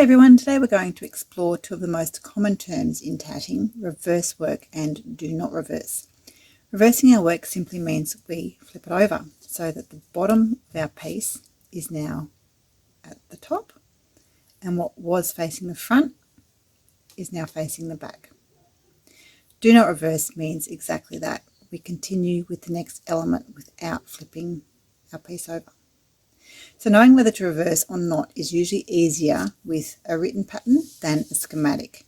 everyone, today we're going to explore two of the most common terms in tatting, reverse work and do not reverse. Reversing our work simply means we flip it over so that the bottom of our piece is now at the top and what was facing the front is now facing the back. Do not reverse means exactly that. We continue with the next element without flipping our piece over. So knowing whether to reverse or not is usually easier with a written pattern than a schematic.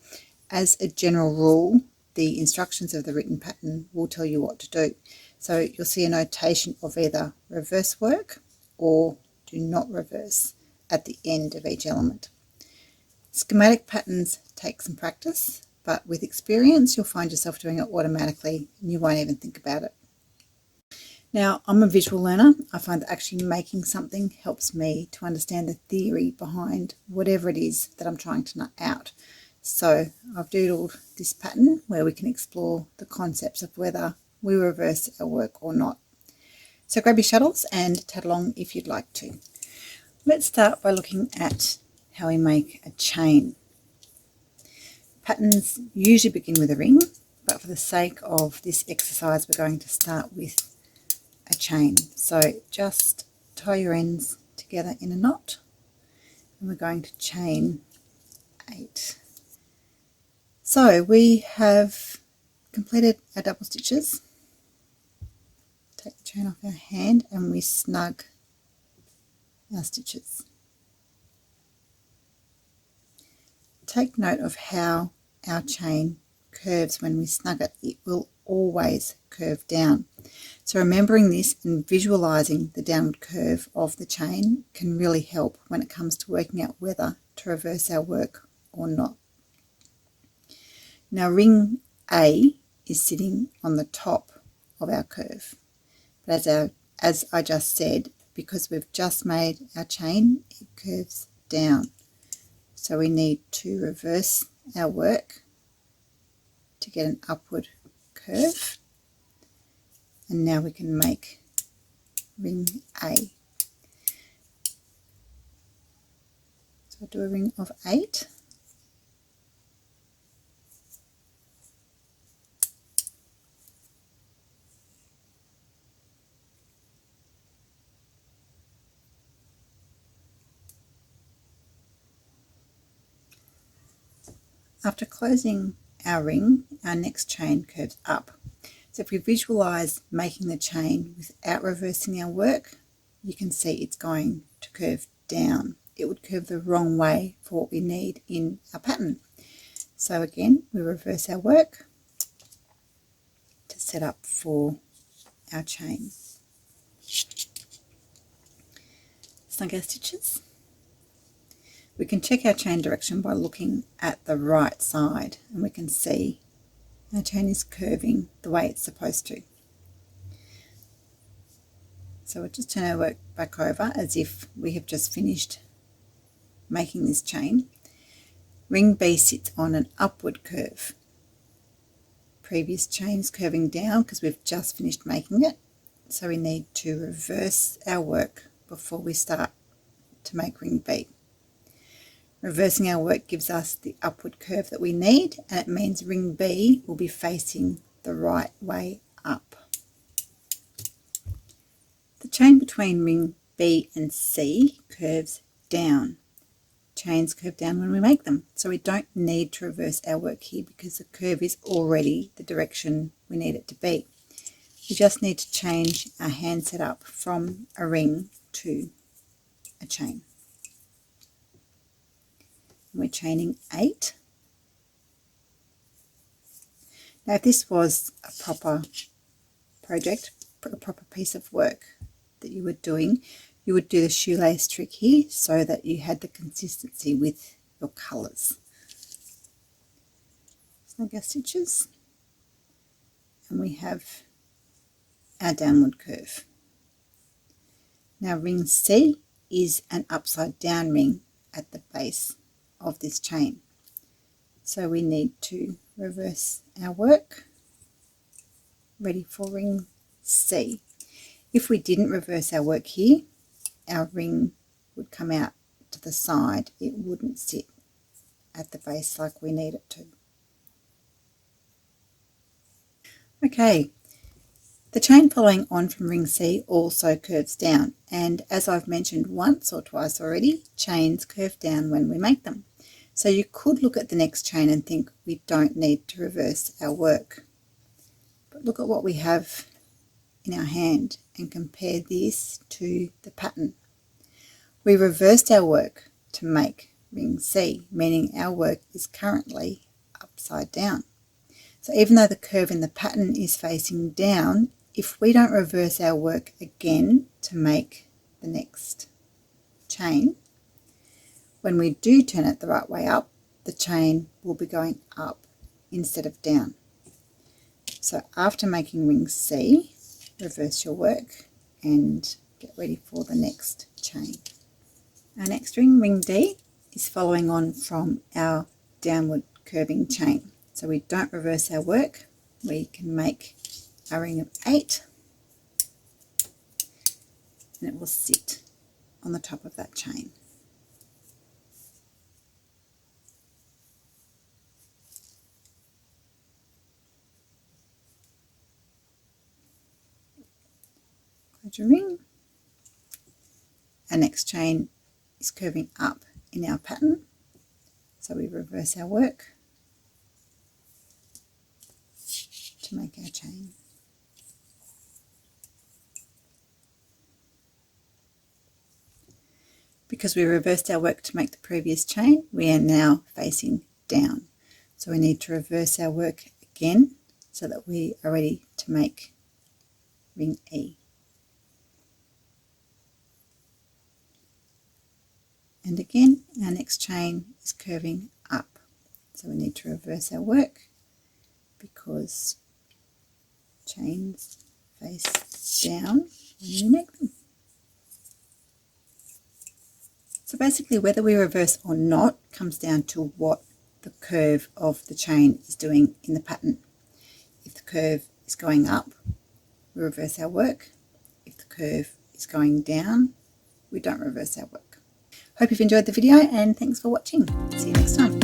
As a general rule, the instructions of the written pattern will tell you what to do. So you'll see a notation of either reverse work or do not reverse at the end of each element. Schematic patterns take some practice, but with experience you'll find yourself doing it automatically and you won't even think about it. Now, I'm a visual learner. I find that actually making something helps me to understand the theory behind whatever it is that I'm trying to nut out. So I've doodled this pattern where we can explore the concepts of whether we reverse our work or not. So grab your shuttles and tat along if you'd like to. Let's start by looking at how we make a chain. Patterns usually begin with a ring, but for the sake of this exercise we're going to start with a chain. So just tie your ends together in a knot and we're going to chain 8. So we have completed our double stitches. Take the chain off our hand and we snug our stitches. Take note of how our chain curves when we snug it. It will always curve down. So remembering this and visualizing the downward curve of the chain can really help when it comes to working out whether to reverse our work or not. Now ring A is sitting on the top of our curve. But as I just said, because we've just made our chain, it curves down. So we need to reverse our work to get an upward curve. And now we can make ring A. So I'll do a ring of 8. After closing our ring, our next chain curves up. So if we visualize making the chain without reversing our work, you can see it's going to curve down. It would curve the wrong way for what we need in our pattern. So again, we reverse our work to set up for our chain. Snug our stitches. We can check our chain direction by looking at the right side and we can see our chain is curving the way it's supposed to. So we'll just turn our work back over as if we have just finished making this chain. Ring B sits on an upward curve. Previous chain is curving down because we've just finished making it. So we need to reverse our work before we start to make ring B. Reversing our work gives us the upward curve that we need, and it means ring B will be facing the right way up. The chain between ring B and C curves down. Chains curve down when we make them, so we don't need to reverse our work here because the curve is already the direction we need it to be. We just need to change our hand setup from a ring to a chain. We're chaining 8. Now if this was a proper project, a proper piece of work that you were doing, you would do the shoelace trick here so that you had the consistency with your colours. Snug our stitches and we have our downward curve. Now ring C is an upside down ring at the base of this chain. So we need to reverse our work, ready for ring C. If we didn't reverse our work here, our ring would come out to the side. It wouldn't sit at the base like we need it to. Okay, the chain following on from ring C also curves down, and as I've mentioned once or twice already, chains curve down when we make them. So you could look at the next chain and think we don't need to reverse our work. But look at what we have in our hand and compare this to the pattern. We reversed our work to make ring C, meaning our work is currently upside down. So even though the curve in the pattern is facing down, if we don't reverse our work again to make the next chain, when we do turn it the right way up, the chain will be going up instead of down. So after making ring C, reverse your work and get ready for the next chain. Our next ring, ring D, is following on from our downward curving chain. So we don't reverse our work, we can make a ring of 8 and it will sit on the top of that chain. Close your ring. Our next chain is curving up in our pattern, so we reverse our work to make our chain. Because we reversed our work to make the previous chain, we are now facing down. So we need to reverse our work again so that we are ready to make ring E. And again, our next chain is curving up. So we need to reverse our work because chains face down when you make them. So basically, whether we reverse or not comes down to what the curve of the chain is doing in the pattern. If the curve is going up, we reverse our work. If the curve is going down, we don't reverse our work. Hope you've enjoyed the video and thanks for watching. See you next time.